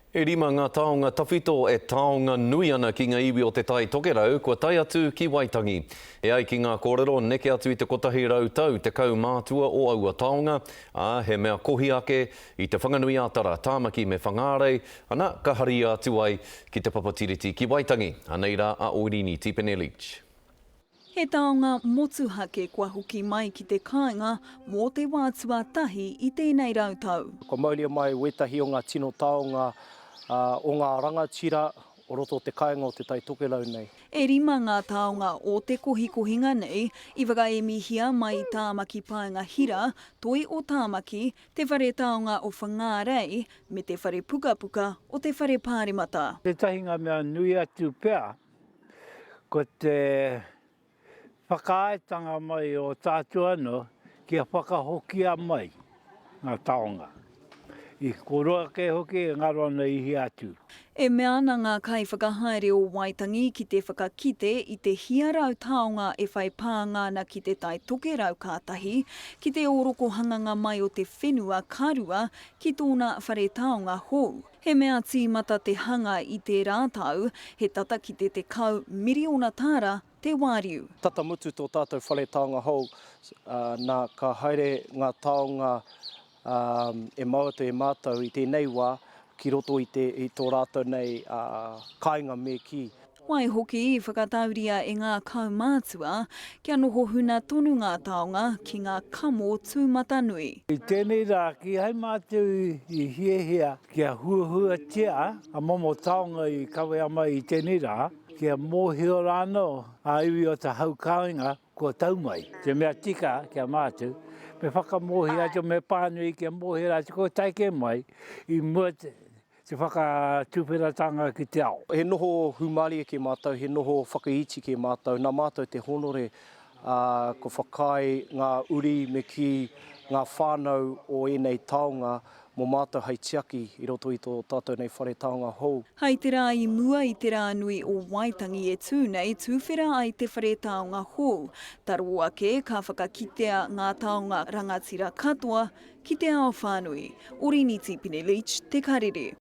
E rima ngā taonga tawhito e taonga nui ana ki ngā iwi o te tai tokerau, kua tai atu ki Waitangi. E ai ki ngā kōrero neke atu i te kotahi rautau te kau mātua o aua taonga, he mea kohi ake i te whanganui ātara tāmaki me whangārei, ana ka hari atu ai ki te papatiriti ki Waitangi. Anei rā a Oirini Tipene Leach. He taonga motuhake kua hoki mai ki te kāinga mō te wātua tahi i tēnei rautau. Ko maulia mai wetahi o ngā tino taonga o ngā rangatira o roto o te kāinga o te tai tokerau nei. E rima ngā taonga o te kohikohinga nei, i wakaemihia mai i tāmaki Paenga Hira, toi o tāmaki, te whare taonga o Whangārei, me te whare pukapuka o te whare Pāremata. Te tahinga mea nui atu pea, ko te whakaaetanga mai o tātua anō, kia whakahokia mai ngā taonga. I koroa ke hoki e ngaro ana ihi atu. E mea ana ngā kai whakahaere o Waitangi ki te whakakite i te hiarau taonga e whai pāngana ki te tai tokerau kātahi, ki te oroko hanganga mai o te whenua karua ki tōna whare taonga hou. He mea tīmata te hanga i te rātau, he tata ki te kau miriona tāra te wāriu. Tata mutu tō tātou whare taonga hou, nā ka haere ngā taonga e mauatu e mātou i tēnei wā, ki roto i tō rātou nei kāinga me ki. Wai hoki i whakatauria e ngā kaumātua, kia noho huna tonu ngā taonga ki ngā kamo tūmata nui. I tēnei rā, ki hai mātou i hiehia, kia huahua tia, a momo taonga i kawe mai i tēnei rā, kia mōhio rāno, a iwi o te hau kāinga, kua taumai. Te mea tika kia mātou, me whakamohi atu me pānui kia mohi rātu, ko taike mai, i mua te whakatūwhiratanga ki te ao. He noho humari ke mātou, he noho whakaiti ke mātou, nā mātou te honore ko whakai ngā uri me ki ngā whānau o enei taonga, mō mātou hei tiaki i roto i tō tātou nei whare taonga hou. Hei te rā i mua i te rā nui o Waitangi e tūnei tūwhera ai te whare taonga hou. Taro ake ka whakakitea ngā taonga rangatira katoa ki te ao whānui. Oirini Tipene Leach, Te Karere.